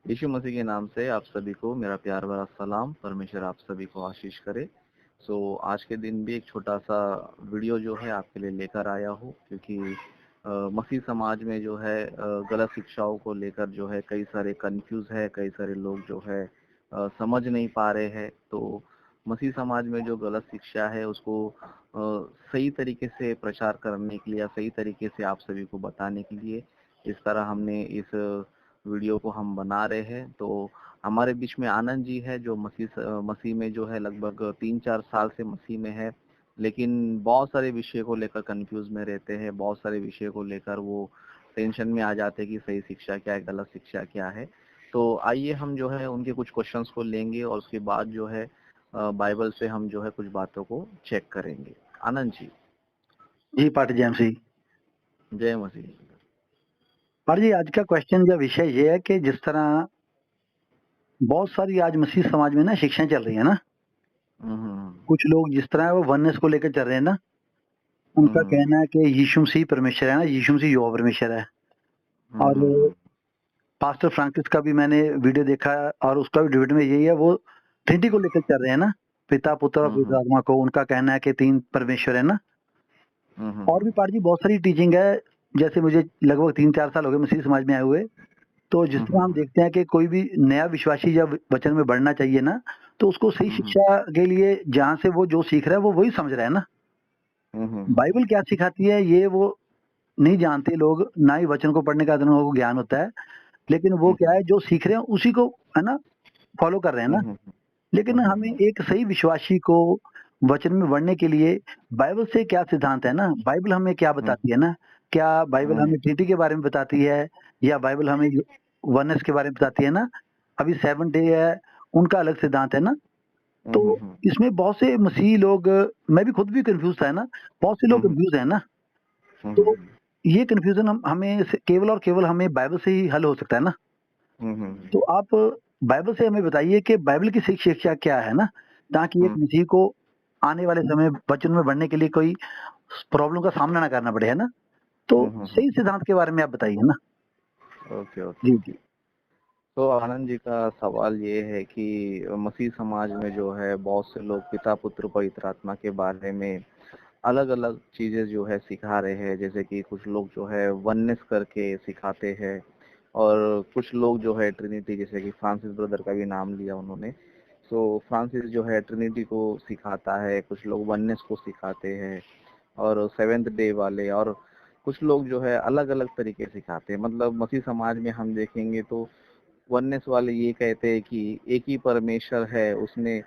यीशु मसीह के नाम से आप सभी को मेरा प्यार भरा सलाम। परमेश्वर आप सभी को आशीष करे। आज के दिन भी एक छोटा सा वीडियो जो है आपके लिए लेकर आया हूँ, क्योंकि मसीह समाज में जो है गलत शिक्षाओं को लेकर जो है कई सारे कंफ्यूज है, कई सारे लोग जो है समझ नहीं पा रहे हैं। तो मसीह समाज में जो गलत शिक्षा है उसको सही तरीके से प्रचार करने के लिए या सही तरीके से आप सभी को बताने के लिए इस तरह हमने इस वीडियो को हम बना रहे हैं। तो हमारे बीच में आनंद जी है, जो मसीह में जो है लगभग 3-4 साल से मसीह में है, लेकिन बहुत सारे विषय को लेकर कंफ्यूज में रहते हैं। बहुत सारे विषय को लेकर वो टेंशन में आ जाते हैं कि सही शिक्षा क्या है, गलत शिक्षा क्या है। तो आइए हम जो है उनके कुछ क्वेश्चंस को लेंगे और उसके बाद जो है बाइबल से हम जो है कुछ बातों को चेक करेंगे। आनंद जी। जी पाठ जी एमसी जय मसीह। पाठ जी, आज का क्वेश्चन या विषय ये है कि जिस तरह बहुत सारी आज मसीह समाज में ना शिक्षाएं चल रही है ना, कुछ लोग जिस तरह वो वननेस को लेकर चल रहे हैं ना, उनका कहना है कि यीशु मसीह परमेश्वर है ना, यीशु मसीह यहोवा परमेश्वर है। और पास्टर फ्रांसिस का भी मैंने वीडियो देखा और उसका भी डिबेट में यही है, वो ट्रिनिटी को लेकर चल रहे हैं ना, पिता पुत्र और पवित्र आत्मा को। उनका कहना है कि 3 परमेश्वर है ना। और भी पाठ जी बहुत सारी टीचिंग है, जैसे मुझे लगभग 3-4 साल हो गए मसीह समाज में आए हुए। तो जिस तरह हम देखते हैं कि कोई भी नया विश्वासी जब वचन में बढ़ना चाहिए ना, तो उसको सही शिक्षा के लिए जहाँ से वो जो सीख रहा है वो वही समझ रहा है ना। बाइबल क्या सिखाती है ये वो नहीं जानते लोग, ना ही वचन को पढ़ने का लोगों को ज्ञान होता है, लेकिन वो क्या है जो सीख रहे हैं उसी को है ना फॉलो कर रहे हैं ना। लेकिन हमें एक सही विश्वासी को वचन में बढ़ने के लिए बाइबल से क्या सिद्धांत है ना, बाइबल हमें क्या बताती है ना। क्या बाइबल हमें ट्रिनिटी के बारे में बताती है, या बाइबल हमें वननेस के बारे में बताती है ना। अभी 7 डे है, उनका अलग सिद्धांत है ना। तो इसमें बहुत से मसीही लोग, मैं भी खुद भी कंफ्यूज था ना, बहुत से लोग कंफ्यूज है ना। तो ये कंफ्यूजन हमें केवल और केवल हमें बाइबल से ही हल हो सकता है ना। तो आप बाइबल से हमें बताइए कि बाइबल की शिक्षा क्या है ना, ताकि एक मसीह को आने वाले समय वचन में बढ़ने के लिए कोई प्रॉब्लम का सामना ना करना पड़े, है ना। तो सही सिद्धांत के बारे में आप बताइए ना। ओके। जी जी। तो आनंद जी का सवाल ये है कि मसीह समाज में जो है बहुत से लोग पिता पुत्र पवित्र आत्मा के बारे में अलग अलग चीजें जो है सिखा रहे हैं। जैसे कि कुछ लोग जो है वननेस करके सिखाते हैं, और कुछ लोग जो है ट्रिनिटी, जैसे कि फ्रांसिस ब्रदर का भी नाम लिया उन्होंने। सो फ्रांसिस जो है ट्रिनिटी को सिखाता है, कुछ लोग वननेस को सिखाते हैं, और 7th डे वाले, और कुछ लोग जो है अलग अलग तरीके सिखाते हैं। मतलब मसीह समाज में हम देखेंगे तो वननेस वाले ये कहते हैं कि एक ही परमेश्वर है, उसने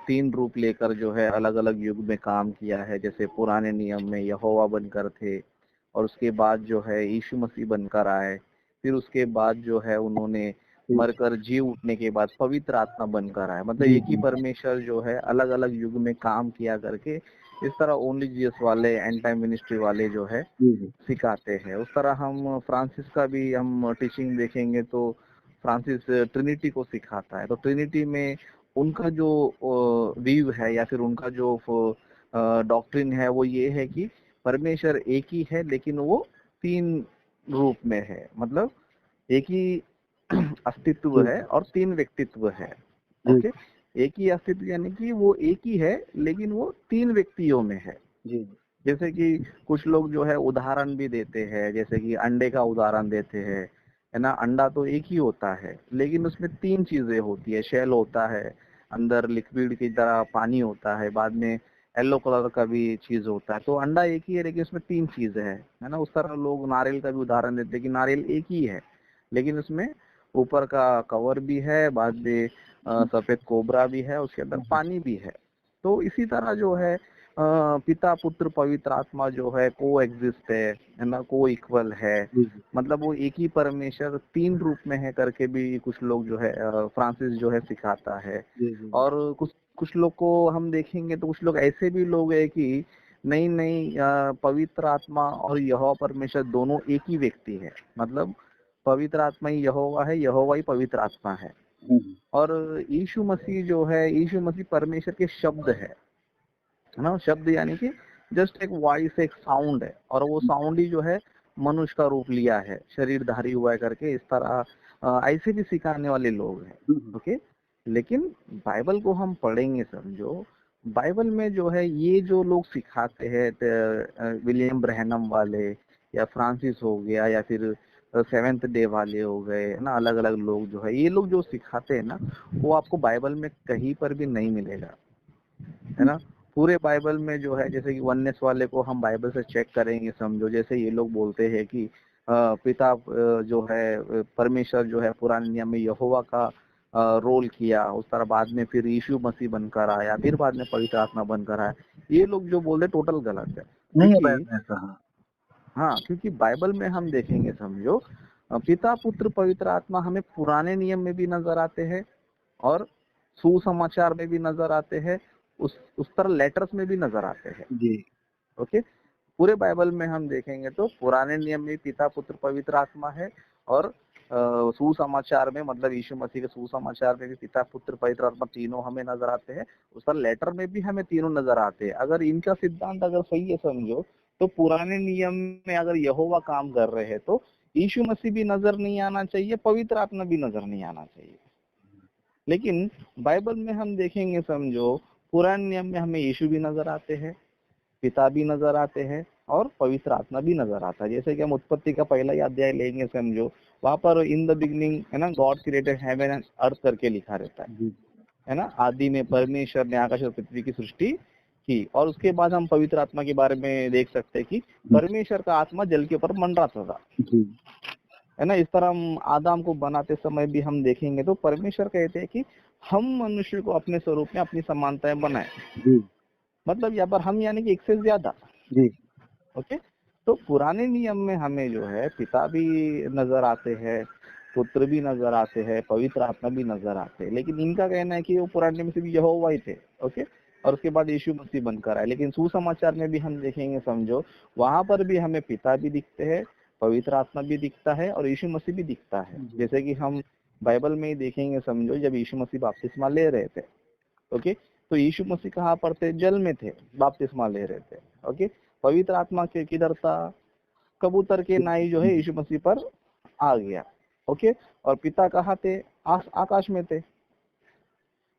3 रूप लेकर जो है अलग अलग युग में काम किया है। जैसे पुराने नियम में यहोवा बनकर थे, और उसके बाद जो है यीशु मसीह बनकर आए, फिर उसके बाद जो है उन्होंने मरकर जी उठने के बाद पवित्र आत्मा बनकर आए। मतलब एक ही परमेश्वर जो है अलग अलग युग में काम किया करके, इस तरह ओनली जीसस वाले एंड टाइम मिनिस्ट्री वाले जो है सिखाते हैं। उस तरह हम फ्रांसिस का भी हम टीचिंग देखेंगे तो फ्रांसिस ट्रिनिटी को सिखाता है। तो ट्रिनिटी में उनका जो व्यू है या फिर उनका जो डॉक्ट्रिन है वो ये है कि परमेश्वर एक ही है, लेकिन वो 3 रूप में है। मतलब एक ही अस्तित्व है और 3 व्यक्तित्व है। ओके, एक ही अस्तित्व यानी कि वो एक ही है लेकिन वो 3 व्यक्तियों में है। जैसे कि कुछ लोग जो है उदाहरण भी देते हैं, जैसे कि अंडे का उदाहरण देते हैं, है ना। अंडा तो एक ही होता है लेकिन उसमें 3 चीजें होती है। शेल होता है, अंदर लिक्विड की तरह पानी होता है, बाद में येलो कलर का भी चीज होता है। तो अंडा एक ही है लेकिन उसमें 3 चीजें है ना। उस तरह लोग नारियल का भी उदाहरण देते हैं कि नारियल एक ही है लेकिन उसमें ऊपर का कवर भी है, बाद में सफेद कोबरा भी है, उसके अंदर पानी भी है। तो इसी तरह जो है पिता पुत्र पवित्र आत्मा जो है को एग्जिस्ट है ना, को इक्वल है। मतलब वो एक ही परमेश्वर 3 रूप में है करके भी कुछ लोग जो है फ्रांसिस जो है सिखाता है। और कुछ लोग को हम देखेंगे तो कुछ लोग ऐसे भी लोग है कि नहीं पवित्र आत्मा और यहोवा परमेश्वर दोनों एक ही व्यक्ति है। मतलब पवित्र आत्मा ही यहोवा है, यहोवा ही पवित्र आत्मा है। और यीशु मसीह जो है, यीशु मसीह परमेश्वर के शब्द है ना। शब्द यानी कि जस्ट एक वॉइस, एक साउंड है, और वो साउंड ही जो है मनुष्य का रूप लिया है, शरीरधारी हुआ है करके। इस तरह ऐसे भी सिखाने वाले लोग हैं। ओके, लेकिन बाइबल को हम पढ़ेंगे समझो, बाइबल में जो है ये जो लोग सिखाते हैं, विलियम ब्रैनम वाले या फ्रांसिस हो गया या फिर सेवेंथ डे वाले हो गए, है ना, अलग अलग लोग जो है, ये लोग जो सिखाते हैं ना, वो आपको बाइबल में कहीं पर भी नहीं मिलेगा, है ना। पूरे बाइबल में जो है, जैसे कि वननेस वाले को हम बाइबल से चेक करेंगे समझो, जैसे ये लोग बोलते हैं कि पिता जो है परमेश्वर जो है पुराने नियम में यहोवा का रोल किया, उस तरह बाद में फिर यीशु मसीह बनकर आया, फिर बाद में पवित्र आत्मा बनकर आया। ये लोग जो बोल रहे टोटल गलत है। नहीं है क्योंकि ऐसा। हाँ, क्योंकि बाइबल में हम देखेंगे समझो, पिता पुत्र पवित्र आत्मा हमें पुराने नियम में भी नजर आते हैं और सुसमाचार में भी नजर आते हैं, उस तरह लेटर्स में भी नजर आते हैं जी। ओके, पूरे बाइबल में हम देखेंगे तो पुराने नियम में पिता पुत्र पवित्र आत्मा है और सुसमाचार में, मतलब यीशु मसीह के सुसमाचार में भी पिता पुत्र पवित्र आत्मा तीनों हमें नजर आते हैं, उस तरह लेटर में भी हमें तीनों नजर आते हैं। अगर इनका सिद्धांत अगर सही है समझो, तो पुराने नियम में अगर यहोवा काम कर रहे हैं तो यीशु मसीह भी नजर नहीं आना चाहिए, पवित्र आत्मा भी नजर नहीं आना चाहिए। लेकिन बाइबल में हम देखेंगे समझो, पुराने नियम में हमें यीशु भी नजर आते हैं, पिता भी नजर आते हैं और पवित्र आत्मा भी नजर आता है। जैसे कि हम उत्पत्ति का पहला ही अध्याय लेंगे समझो, वहां पर इन द बिगनिंग, है ना, God created heaven and earth करके लिखा रहता है ना, आदि में परमेश्वर ने आकाश और पृथ्वी की सृष्टि की। और उसके बाद हम पवित्र आत्मा के बारे में देख सकते हैं कि परमेश्वर का आत्मा जल के ऊपर मंडराता था, है ना। इस तरह हम आदम को बनाते समय भी हम देखेंगे तो परमेश्वर कहते हैं कि हम मनुष्य को अपने स्वरूप में अपनी समानताएं बनाए, मतलब यहाँ पर हम यानी कि एक से ज्यादा जी। ओके, तो पुराने नियम में हमें जो है पिता भी नजर आते हैं, पुत्र भी नजर आते हैं, पवित्र आत्मा भी नजर आते हैं, लेकिन इनका कहना है कि वो पुराने में सिर्फ यहोवा ही थे। ओके, और उसके बाद यीशु मसीह बनकर आए। लेकिन सुसमाचार में भी हम देखेंगे समझो, वहां पर भी हमें पिता भी दिखते हैं, पवित्र आत्मा भी दिखता है और यीशु मसीह भी दिखता है। जैसे कि हम बाइबल में ही देखेंगे समझो, जब यीशु मसीह बपतिस्मा ले रहे थे, ओके, तो यीशु मसीह कहाँ पर थे? जल में थे, बपतिस्मा ले रहे थे। ओके, पवित्र आत्मा के किधर था? कबूतर के नाई जो है यीशु मसीह पर आ गया। ओके, और पिता कहाँ थे? आकाश में थे।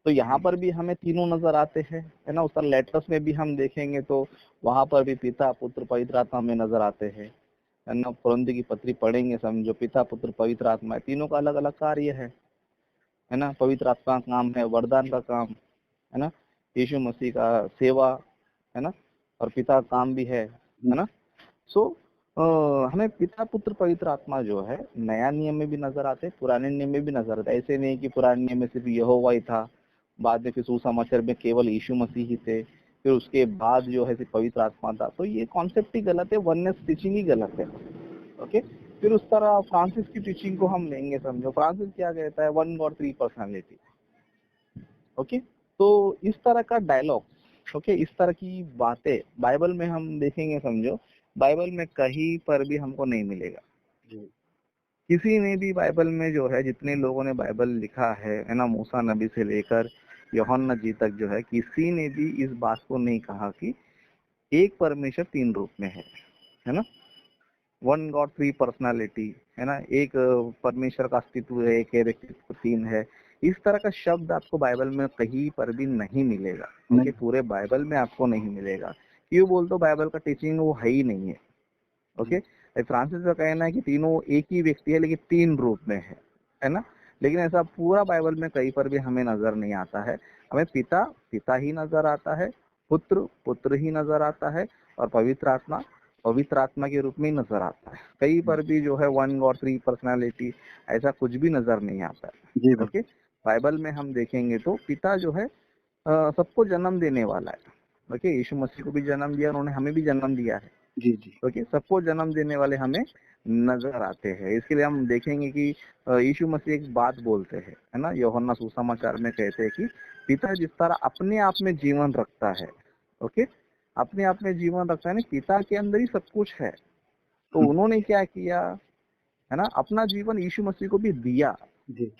तो यहाँ पर भी हमें तीनों नजर आते हैं, है ना। उस तरह लेटर्स में भी हम देखेंगे तो वहां पर भी पिता पुत्र पवित्र आत्मा हमें नजर आते हैं, है ना। कुरिन्थियों की पत्री पढ़ेंगे समझो, पिता पुत्र पवित्र आत्मा है, तीनों का अलग अलग कार्य है ना। पवित्र आत्मा का काम है वरदान का काम, है ना। यीशु मसीह का सेवा, है ना, और पिता का काम भी है ना। सो हमें पिता पुत्र पवित्र आत्मा जो है नया नियम में भी नजर आते हैं, पुराने नियम में भी नजर आते हैं। ऐसे नहीं कि पुराने नियम में सिर्फ यहोवा ही था, बाद में फिर सुसमाचार में केवल यीशु मसीह ही थे, फिर उसके बाद जो है सिर्फ पवित्र आत्मा था। तो ये कॉन्सेप्ट ही गलत है, वननेस टीचिंग ही गलत है। ओके, फिर उस तरह फ्रांसिस की टीचिंग को हम लेंगे समझो, फ्रांसिस क्या कहता है? One God three personality. Okay, तो इस तरह का डायलॉग, ओके, इस तरह की बातें बाइबल में हम देखेंगे समझो, बाइबल में कहीं पर भी हमको नहीं मिलेगा। किसी ने भी बाइबल में जो है, जितने लोगों ने बाइबल लिखा है ना, मूसा नबी से लेकर यूहन्ना जी तक जो है, किसी ने भी इस बात को नहीं कहा कि एक परमेश्वर तीन रूप में है ना, वन गॉड थ्री पर्सनालिटी, है ना, एक परमेश्वर का अस्तित्व है, एक व्यक्तित्व तीन है। इस तरह का शब्द आपको बाइबल में कहीं पर भी नहीं मिलेगा, क्योंकि पूरे बाइबल में आपको नहीं मिलेगा। क्यों बोल दो? बाइबल का टीचिंग वो है ही नहीं है। ओके, फ्रांसिस का कहना है कि तीनों एक ही व्यक्ति है लेकिन तीन रूप में है ना। लेकिन ऐसा पूरा बाइबल में कहीं पर भी हमें नजर नहीं आता है। हमें पिता पिता ही नजर आता है, पुत्र पुत्र ही नजर आता है, और पवित्र आत्मा पवित्र आत्मा के रूप में ही नजर आता है। कहीं पर भी जो है वन गॉड थ्री पर्सनालिटी ऐसा कुछ भी नजर नहीं आता है। ओके, बाइबल में हम देखेंगे तो पिता जो है सबको जन्म देने वाला है। ओके, यीशु मसीह को भी जन्म दिया, उन्होंने हमें भी जन्म दिया है। जी जी। ओके, सबको जन्म देने वाले हमें नजर आते हैं। इसके लिए हम देखेंगे कि यीशु मसीह एक बात बोलते हैं, है ना, यूहन्ना सुसमाचार में कहते हैं कि पिता जिस तरह अपने आप में जीवन रखता है, ओके, अपने आप में जीवन रखता है ना, पिता के अंदर ही सब कुछ है। तो उन्होंने क्या किया, है ना, अपना जीवन यीशु मसीह को भी दिया। जी।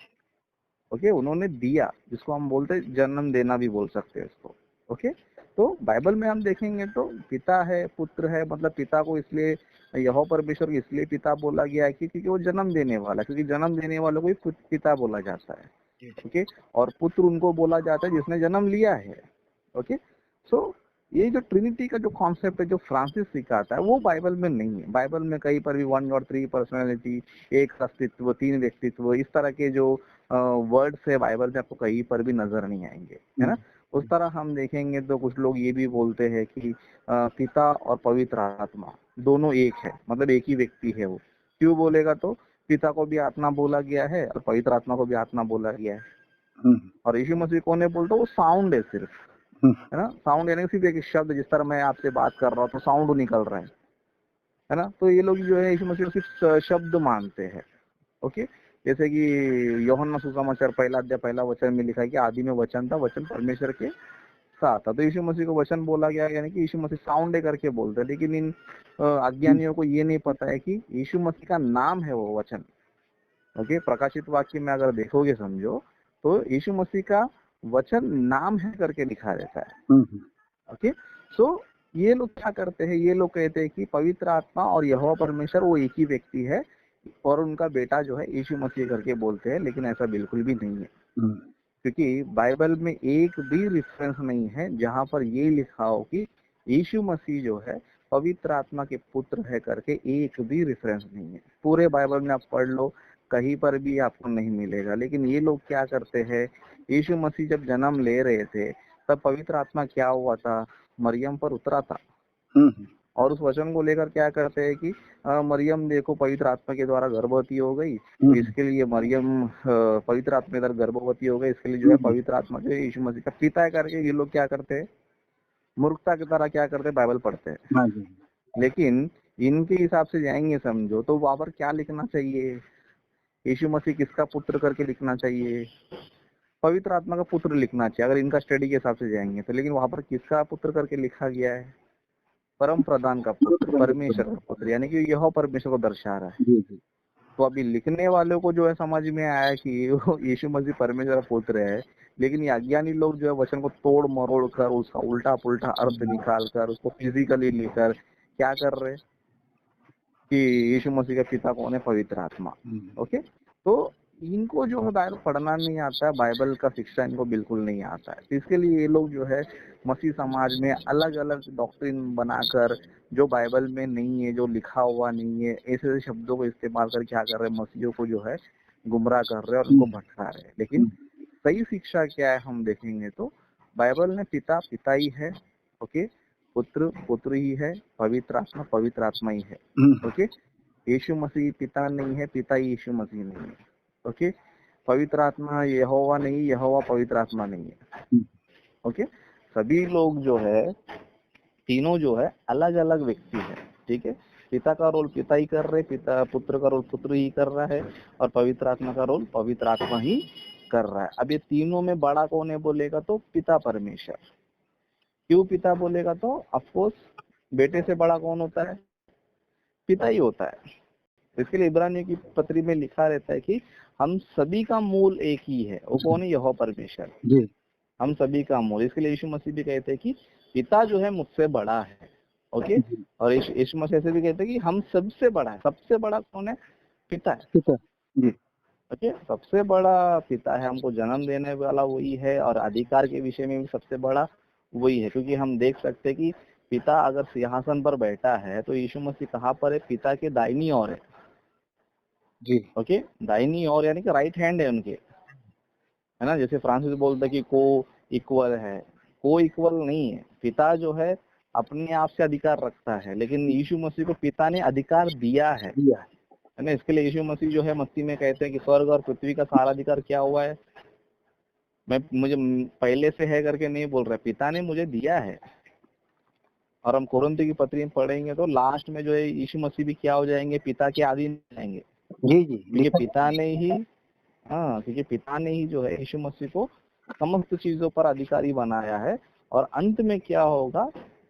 ओके, उन्होंने दिया, जिसको हम बोलते हैं जन्म देना भी बोल सकते हैं इसको। ओके, तो बाइबल में हम देखेंगे तो पिता है, पुत्र है, मतलब पिता को इसलिए यहोवा परमेश्वर को इसलिए पिता बोला गया है क्योंकि वो जन्म देने वाला, क्योंकि जन्म देने वालों को ही पिता बोला जाता है। ओके, और पुत्र उनको बोला जाता है जिसने जन्म लिया है। ओके, सो ये जो ट्रिनिटी का जो कॉन्सेप्ट है जो फ्रांसिस सिखाता है वो बाइबल में नहीं है। बाइबल में कहीं पर भी 1 और 3 पर्सनैलिटी, एक अस्तित्व, 3 व्यक्तित्व, इस तरह के जो वर्ड्स है बाइबल में आपको कहीं पर भी नजर नहीं आएंगे, है ना। उस तरह हम देखेंगे तो कुछ लोग ये भी बोलते हैं कि पिता और पवित्र आत्मा दोनों एक है, मतलब एक ही व्यक्ति है। वो क्यों बोलेगा तो पिता को भी आत्मा बोला गया है और पवित्र आत्मा को भी आत्मा बोला गया है। और यीशु मसीह कौन है बोलता वो साउंड है सिर्फ, है ना। साउंड यानी सिर्फ एक शब्द, जिस तरह मैं आपसे बात कर रहा हूँ तो साउंड निकल रहा है ना। तो ये लोग जो है यीशु मसीह को सिर्फ शब्द मानते हैं। ओके, जैसे कि यूहन्ना सुसमाचार 1 अध्याय 1 वचन में लिखा है कि आदि में वचन था, वचन परमेश्वर के साथ था। तो यीशु मसीह को वचन बोला गया, यानी कि यीशु मसीह साउंड है करके बोलते हैं। लेकिन इन अज्ञानियों को ये नहीं पता है कि यीशु मसीह का नाम है वो वचन। ओके, प्रकाशित वाक्य में अगर देखोगे समझो तो यीशु मसीह का वचन नाम है करके लिखा रहता है। ओके, सो ये लोग क्या करते हैं, ये लोग कहते हैं कि पवित्र आत्मा और यहोवा परमेश्वर वो एक ही व्यक्ति है और उनका बेटा जो है यीशु मसीह करके बोलते हैं, लेकिन ऐसा बिल्कुल भी नहीं है। क्योंकि बाइबल में एक भी रेफरेंस नहीं है जहां पर ये लिखा हो कि यीशु मसीह जो है पवित्र आत्मा के पुत्र है करके, एक भी रेफरेंस नहीं है। पूरे बाइबल में आप पढ़ लो, कहीं पर भी आपको नहीं मिलेगा। लेकिन ये लोग क्या करते हैं, यीशु मसीह जब जन्म ले रहे थे तब पवित्र आत्मा क्या हुआ था, मरियम पर उतरा था। और उस वचन को लेकर क्या करते हैं कि मरियम देखो पवित्र आत्मा के द्वारा गर्भवती हो गई, तो इसके लिए मरियम पवित्र आत्मा के द्वारा गर्भवती हो गई, इसके लिए जो है पवित्र आत्मा जो है यीशु मसीह का पिता है करके ये लोग क्या करते हैं, मूर्खता की तरह क्या करते हैं, बाइबल पढ़ते हैं। लेकिन इनके हिसाब से जाएंगे समझो तो वहां पर क्या लिखना चाहिए, यीशु मसीह किसका पुत्र करके लिखना चाहिए, पवित्र आत्मा का पुत्र लिखना चाहिए अगर इनका स्टडी के हिसाब से जाएंगे तो। लेकिन वहां पर किसका पुत्र करके लिखा गया है, परम प्रधान का पुत्र, परमेश्वर का पुत्र, यानी कि यह परमेश्वर को दर्शा रहा है। तो अभी लिखने वालों को जो है समझ में आया कि यीशु मसीह परमेश्वर का पुत्र है, लेकिन ये अज्ञानी लोग जो है वचन को तोड़ मरोड़ कर उसका उल्टा पुल्टा अर्थ निकाल कर उसको फिजिकली लेकर क्या कर रहे कि यीशु मसीह का पिता कौन है, पवित्र आत्मा। ओके, तो इनको जो है बाइबल पढ़ना नहीं आता है, बाइबल का शिक्षा इनको बिल्कुल नहीं आता है। तो इसके लिए ये लोग जो है मसीह समाज में अलग अलग डॉक्ट्रिन बनाकर जो बाइबल में नहीं है, जो लिखा हुआ नहीं है, ऐसे शब्दों को इस्तेमाल कर क्या कर रहे हैं, मसीहियों को जो है गुमराह कर रहे हैं और उनको भटका रहे हैं। लेकिन सही शिक्षा क्या है हम देखेंगे तो बाइबल में पिता पिता ही है, ओके, पुत्र पुत्र ही है, पवित्र आत्मा ही है। ओके, यीशु मसीह पिता नहीं है, पिता ही यीशु मसीह नहीं है। ओके, पवित्र आत्मा यहोवा नहीं, यहोवा पवित्र आत्मा नहीं है। ओके, सभी लोग जो है तीनों जो है अलग अलग व्यक्ति है। ठीक है, पिता का रोल पिता ही कर रहे, पिता पुत्र का रोल पुत्र ही कर रहा है और पवित्र आत्मा का रोल पवित्र आत्मा ही कर रहा है। अब ये तीनों में बड़ा कौन है बोलेगा तो पिता परमेश्वर। क्यों पिता बोलेगा तो ऑफकोर्स बेटे से बड़ा कौन होता है, पिता ही होता है। इसके लिए इब्रानियों की पत्री में लिखा रहता है कि हम सभी का मूल एक ही है, वो कौन है, यहोवा परमेश्वर, हम सभी का मूल। इसके लिए यीशु मसीह भी कहते हैं कि पिता जो है मुझसे बड़ा है। ओके, और यीशु मसीह ऐसे भी कहते हैं कि हम सबसे बड़ा है, सबसे बड़ा कौन है, पिता है। पिता जी, ओके, सबसे बड़ा पिता है, हमको जन्म देने वाला वही है और अधिकार के विषय में भी सबसे बड़ा वही है। क्योंकि हम देख सकते हैं कि पिता अगर सिंहासन पर बैठा है तो यीशु मसीह कहाँ पर है, पिता के दाहिनी ओर है जी। ओके, दाहिनी ओर यानी कि राइट हैंड है उनके, है ना। जैसे फ्रांसिस बोलता है कि को इक्वल है, को इक्वल नहीं है। पिता जो है अपने आप से अधिकार रखता है, लेकिन यीशु मसीह को पिता ने अधिकार दिया है ना। इसके लिए यीशु मसीह जो है मत्ती में कहते हैं कि स्वर्ग और पृथ्वी का सारा अधिकार क्या हुआ है, मुझे पहले से है करके नहीं बोल रहा, पिता ने मुझे दिया है। और हम कोरिन्थियों की पत्री में पढ़ेंगे तो लास्ट में जो है यीशु मसीह भी क्या हो जाएंगे, पिता के अधीन जाएंगे। जी जी, क्योंकि पिता ने ही क्योंकि पिता ने ही जो है यीशु मसीह को समस्त चीजों पर अधिकारी बनाया है। और अंत में क्या होगा,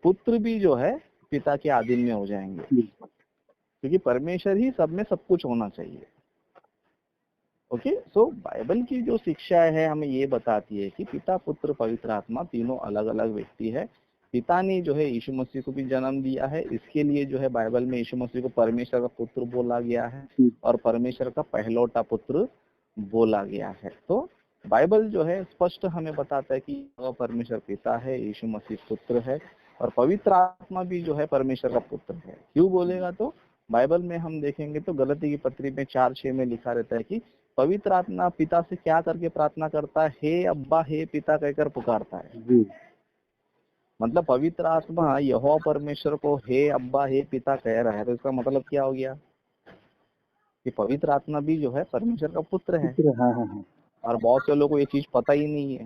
पुत्र भी जो है पिता के अधीन में हो जाएंगे, क्योंकि परमेश्वर ही सब में सब कुछ होना चाहिए। ओके, सो बाइबल की जो शिक्षा है हमें ये बताती है कि पिता पुत्र पवित्र आत्मा तीनों अलग अलग व्यक्ति है। पिता ने जो है यीशु मसीह को भी जन्म दिया है, इसके लिए जो है बाइबल में यीशु मसीह को परमेश्वर का पुत्र बोला गया है और परमेश्वर का पहलौटा पुत्र बोला गया है। तो बाइबल जो है स्पष्ट हमें बताता है कि परमेश्वर पिता है, यीशु मसीह पुत्र है और पवित्र आत्मा भी जो है परमेश्वर का पुत्र है। क्यों बोलेगा तो बाइबल में हम देखेंगे तो गलती की पत्री में 4:6 में लिखा रहता है कि पवित्र आत्मा पिता से क्या करके प्रार्थना करता है, हे अब्बा हे पिता कहकर पुकारता है। मतलब पवित्र आत्मा यहोवा परमेश्वर को हे अब्बा हे पिता कह रहा है, तो इसका मतलब क्या हो गया कि पवित्र आत्मा भी जो है परमेश्वर का पुत्र है। हाँ। और बहुत से लोगों को ये चीज पता ही नहीं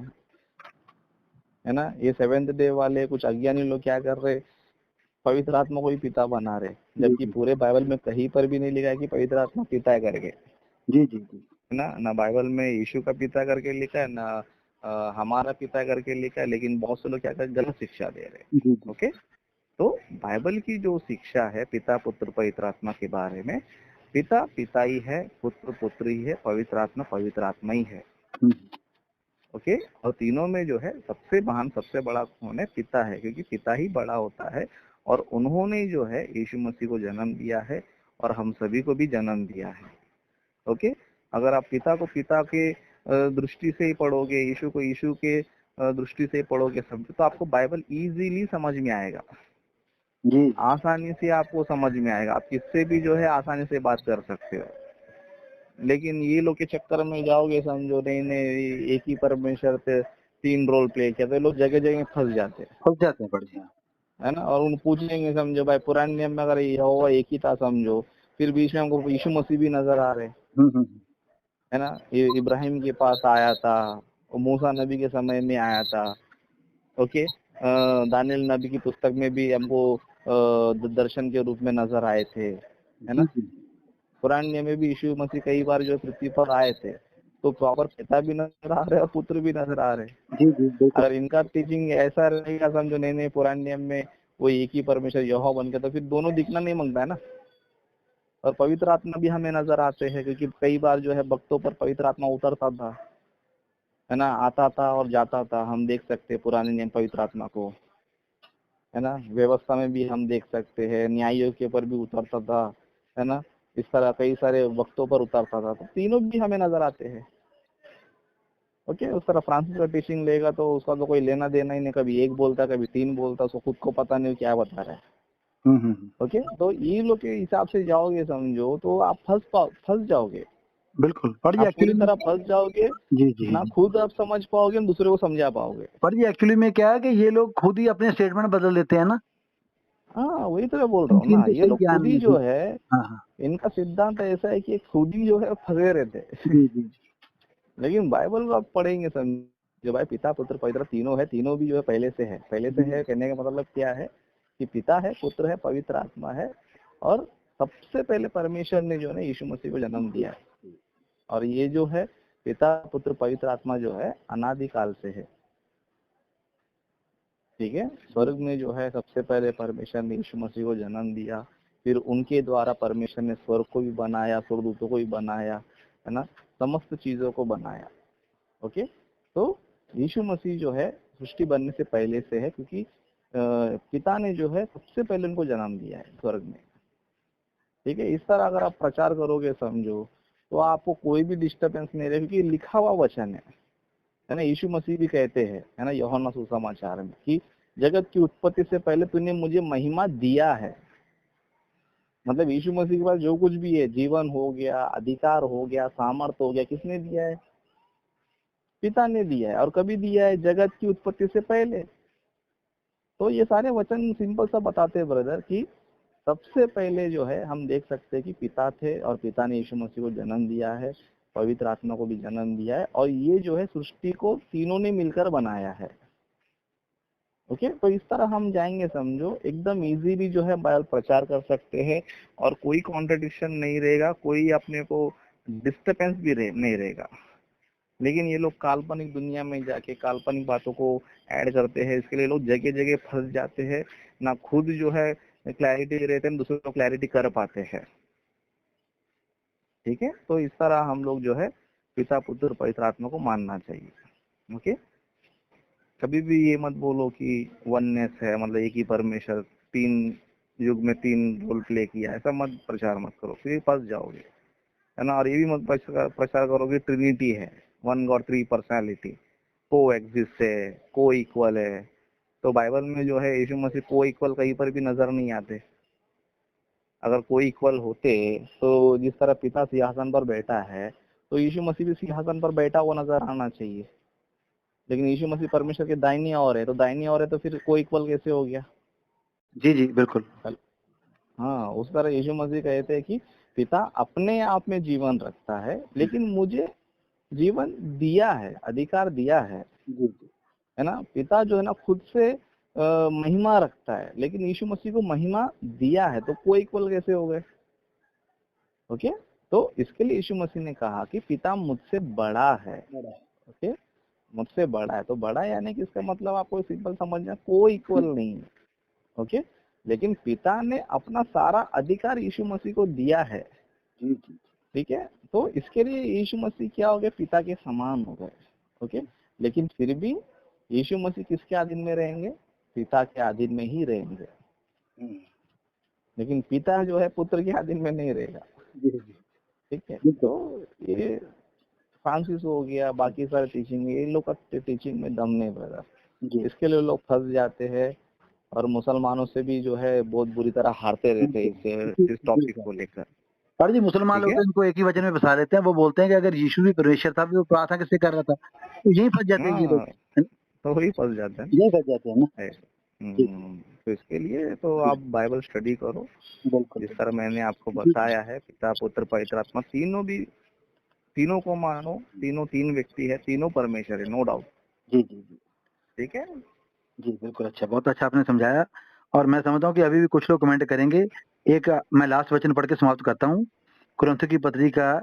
है ना। ये सेवेंथ डे वाले कुछ अज्ञानी लोग क्या कर रहे, पवित्र आत्मा को ही पिता बना रहे, जबकि पूरे बाइबल में कहीं पर भी नहीं लिखा है कि पवित्र आत्मा पिता है करके। जी जी जी, ना बाइबल में यीशु का पिता करके लिखा है, ना हमारा पिता करके लिखा है, लेकिन बहुत से लोग क्या कर गलत शिक्षा दे रहे हैं। ओके, तो बाइबल की जो शिक्षा है पिता पुत्र पवित्र आत्मा के बारे में, पिता पिता ही है, पुत्र पुत्र ही है, पवित्र आत्मा ही है। ओके, और तीनों में जो है सबसे महान सबसे बड़ा कौन है, पिता है, क्योंकि पिता ही बड़ा होता है और उन्होंने जो है यीशु मसीह को जन्म दिया है और हम सभी को भी जन्म दिया है। ओके, अगर आप पिता को पिता के दृष्टि से ही पढ़ोगे, यीशु को यीशु के दृष्टि से ही पढ़ोगे समझो, तो आपको बाइबल इजीली समझ में आएगा जी, आसानी से आपको समझ में आएगा। आप किससे भी जो है आसानी से बात कर सकते हो। लेकिन ये लोग के चक्कर में जाओगे समझो, नहीं एक ही परमेश्वर से 3 रोल प्ले किया, तो लोग जगह जगह फंस जाते हैं बढ़िया है ना। और उन पूछेंगे समझो भाई पुराने नियम में अगर यहोवा एक ही था समझो, फिर बीच में हमको यीशु मसीह भी नजर आ रहे है ना। इब्राहिम के पास आया था, मूसा नबी के समय में आया था। ओके, दानियल नबी की पुस्तक में भी हमको दर्शन के रूप में नजर आए थे, है ना। पुराने नियम में भी यीशु मसीह कई बार जो पृथ्वी पर आए थे, तो प्रॉपर पिता भी नजर आ रहे और पुत्र भी नजर आ रहे। जी, अगर इनका टीचिंग ऐसा रहेगा समझो, नहीं पुराने नियम में वो एक ही परमेश्वर यहोवा बन गया, तो फिर दोनों दिखना नहीं मांगता है ना। और पवित्र आत्मा भी हमें नजर आते हैं, क्योंकि कई बार जो है भक्तों पर पवित्र आत्मा उतरता था, है ना, आता था और जाता था। हम देख सकते हैं पुराने नियम पवित्र आत्मा को, है ना। व्यवस्था में भी हम देख सकते हैं, न्यायियों के ऊपर भी उतरता था, है ना। इस तरह कई सारे वक्तों पर उतरता था, तो तीनों भी हमें नजर आते हैं। ओके, उस तरह फ्रांसिस का टीचिंग लेगा तो उसका तो कोई लेना देना ही नहीं, कभी एक बोलता कभी 3 बोलता, उसको खुद को पता नहीं क्या बता रहा है। ओके, तो ये लोग के हिसाब से जाओगे समझो तो आप फंस जाओगे, बिल्कुल। पर आप पूरी तरह फंस जाओगे जी, ना, खुद आप समझ पाओगे ना दूसरे को समझा पाओगे। पर ये एक्चुअली में क्या है कि ये लोग खुद ही अपने स्टेटमेंट बदल देते हैं ना। हाँ, वही तो मैं बोल रहा हूँ ना, ये लोग खुद ही जो है, इनका सिद्धांत ऐसा है कि खुद ही जो है फंसे रहते हैं। लेकिन बाइबल को आप पढ़ेंगे समझो भाई, पिता पुत्र पवित्र तीनों है, तीनों भी जो है पहले से है कहने का मतलब क्या है कि पिता है, पुत्र है, पवित्र आत्मा है, और सबसे पहले परमेश्वर ने जो है यीशु मसीह को जन्म दिया है। और ये जो है पिता पुत्र पवित्र आत्मा जो है अनादिकाल से है। ठीक है, स्वर्ग में जो है सबसे पहले परमेश्वर ने यीशु मसीह को जन्म दिया, फिर उनके द्वारा परमेश्वर ने स्वर्ग को भी बनाया, स्वर्गदूतों को भी बनाया, है ना, समस्त चीजों को बनाया। ओके, तो यीशु मसीह जो है सृष्टि बनने से पहले से है, क्योंकि पिता ने जो है सबसे पहले उनको जन्म दिया है स्वर्ग में। ठीक है, इस तरह अगर आप प्रचार करोगे समझो तो आपको कोई भी डिस्टर्बेंस नहीं रहेगा, क्योंकि लिखा हुआ वचन है ना। यीशु मसीह भी कहते हैं, है ना, यूहन्ना सुसमाचार में, कि जगत की उत्पत्ति से पहले तूने मुझे महिमा दिया है। मतलब यीशु मसीह के पास जो कुछ भी है, जीवन हो गया, अधिकार हो गया, सामर्थ्य हो गया, किसने दिया है? पिता ने दिया है। और कभी दिया है? जगत की उत्पत्ति से पहले। तो ये सारे वचन सिंपल सा बताते हैं ब्रदर कि सबसे पहले जो है हम देख सकते हैं कि पिता थे, और पिता ने यीशु मसीह को जन्म दिया है, पवित्र आत्मा को भी जन्म दिया है, और ये जो है सृष्टि को तीनों ने मिलकर बनाया है। ओके, तो इस तरह हम जाएंगे समझो, एकदम इजीली जो है बाइबल प्रचार कर सकते हैं, और कोई कॉन्ट्रडिक्शन नहीं रहेगा, कोई अपने को डिस्टर्बेंस भी नहीं रहेगा। लेकिन ये लोग काल्पनिक दुनिया में जाके काल्पनिक बातों को ऐड करते हैं, इसके लिए लोग जगह जगह फंस जाते हैं, ना खुद जो है क्लैरिटी रहते हैं, दूसरों को क्लैरिटी कर पाते हैं। ठीक है, तो इस तरह हम लोग जो है पिता पुत्र पवित्र आत्मा को मानना चाहिए। ओके, कभी भी ये मत बोलो कि वननेस है, मतलब एक ही परमेश्वर, 3 युग में 3 रोल प्ले किया, ऐसा मत प्रचार मत करो, फिर फंस जाओगे, है ना। और ये भी मत प्रचार करो कि ट्रिनिटी है, 1 गॉड 3 पर्सनैलिटी, को एग्जिस्ट है, को इक्वल है। तो बाइबल में जो है यीशु मसीह को इक्वल कहीं पर भी नजर नहीं आते। अगर कोई इक्वल होते तो जिस तरह पिता सिंहासन पर बैठा है तो यीशु मसीह भी सिंहासन पर बैठा हुआ नजर आना चाहिए। लेकिन यीशु मसीह परमेश्वर के दाहिनी ओर है, तो दाहिनी ओर है तो फिर को इक्वल कैसे हो गया? जी जी बिल्कुल। हाँ, उस तरह यीशु मसीह कहते हैं कि पिता अपने आप में जीवन रखता है, लेकिन मुझे जीवन दिया है, अधिकार दिया है, जी जी है ना। पिता जो है ना खुद से महिमा रखता है, लेकिन यीशु मसीह को महिमा दिया है, तो को इक्वल कैसे हो गए? ओके, तो इसके लिए यीशु मसीह ने कहा कि पिता मुझसे बड़ा है। ओके, मुझसे बड़ा है, तो बड़ा यानी कि इसका मतलब आपको सिंपल समझना, कोई इक्वल नहीं है। ओके, लेकिन पिता ने अपना सारा अधिकार यीशु मसीह को दिया है। ठीक है, तो इसके लिए यीशु मसीह क्या हो गए? पिता के समान हो गए। ओके, लेकिन फिर भी यीशु मसीह किसके अधीन में रहेंगे? पिता के अधीन में ही रहेंगे। लेकिन पिता जो है पुत्र के अधीन में नहीं रहेगा। ठीक है, तो ये फ्रांसिस हो गया, बाकी सारे टीचिंग, ये लोग का टीचिंग में दम नहीं पड़ा, इसके लिए लोग फंस जाते हैं और मुसलमानों से भी जो है बहुत बुरी तरह हारते रहते हैं इस टॉपिक को लेकर। और जी मुसलमान लोग इनको एक ही वचन में बसा लेते हैं, वो बोलते हैं कि अगर यीशु भी परमेश्वर था, वो प्रार्थना किससे कर रहा था? तो यही फंस जाते हैं ये लोग, तो वही फंस जाते हैं, यही फंस जाते हैं ना। तो इसके लिए तो आप बाइबल स्टडी करो, जिस तरह मैंने आपको बताया है, पिता पुत्र पवित्र आत्मा, तीनों को मानो, तीनों 3 व्यक्ति है, तीनों परमेश्वर है, नो डाउट। जी जी जी ठीक है जी, बिल्कुल। अच्छा, बहुत अच्छा आपने समझाया, और मैं समझता हूँ कि अभी भी कुछ लोग कमेंट करेंगे। एक मैं लास्ट वचन पढ़ के समाप्त करता हूँ। कुरिन्थियों की पत्री का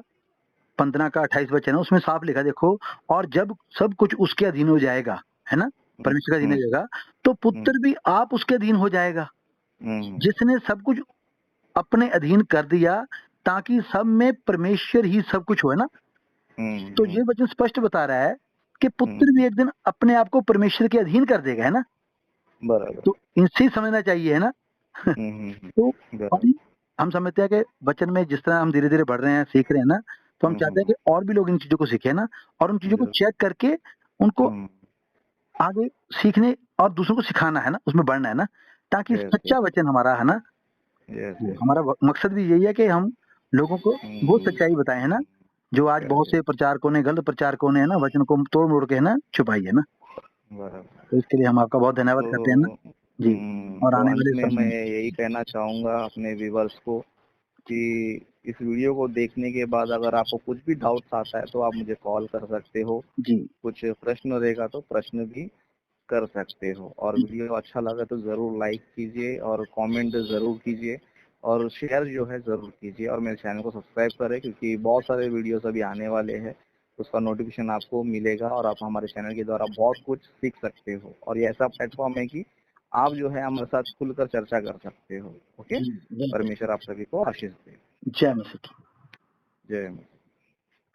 15 का 28 वचन है, उसमें साफ लिखा, देखो, और जब सब कुछ उसके अधीन हो जाएगा, है ना, परमेश्वर का अधीन हो जाएगा, तो पुत्र भी आप उसके अधीन हो जाएगा, जिसने सब कुछ अपने अधीन कर दिया, ताकि सब में परमेश्वर ही सब कुछ हो, है ना। तो ये वचन स्पष्ट बता रहा है कि पुत्र भी एक दिन अपने आप को परमेश्वर के अधीन कर देगा, है ना। बराबर, तो इनसे समझना चाहिए, है ना। तो हम समझते हैं कि वचन में जिस तरह हम धीरे धीरे बढ़ रहे हैं, सीख रहे हैं ना, तो हम चाहते हैं कि और भी लोग इन चीजों को सीखें ना, और उन चीजों को चेक करके उनको आगे सीखने और दूसरों को सिखाना है ना, उसमें बढ़ना है ना, ताकि सच्चा वचन हमारा, है ना, हमारा मकसद भी यही है कि हम लोगों को वो सच्चाई बताएं, है ना, जो आज बहुत से प्रचारकों ने, गलत प्रचारकों ने, है ना, वचन को तोड़ मोड़ के, है ना, छुपाई, है ना। तो इसके लिए हम आपका बहुत धन्यवाद करते हैं ना जी। और आने वाले समय मैं यही कहना चाहूंगा अपने व्यूअर्स को कि इस वीडियो को देखने के बाद अगर आपको कुछ भी डाउट्स आता है तो आप मुझे कॉल कर सकते हो जी। कुछ प्रश्न रहेगा तो प्रश्न भी कर सकते हो, और वीडियो अच्छा लगा तो जरूर लाइक कीजिए और कमेंट जरूर कीजिए और शेयर जो है जरूर कीजिए, और मेरे चैनल को सब्सक्राइब करें क्योंकि बहुत सारे वीडियोस अभी आने वाले हैं, उसका नोटिफिकेशन आपको मिलेगा और आप हमारे चैनल के द्वारा बहुत कुछ सीख सकते हो। और ये ऐसा प्लेटफॉर्म है कि आप जो है हमारे साथ खुलकर चर्चा कर सकते हो। ओके, परमेश्वर आप सभी को आशीष दे। जय मसीह। जय मसीह।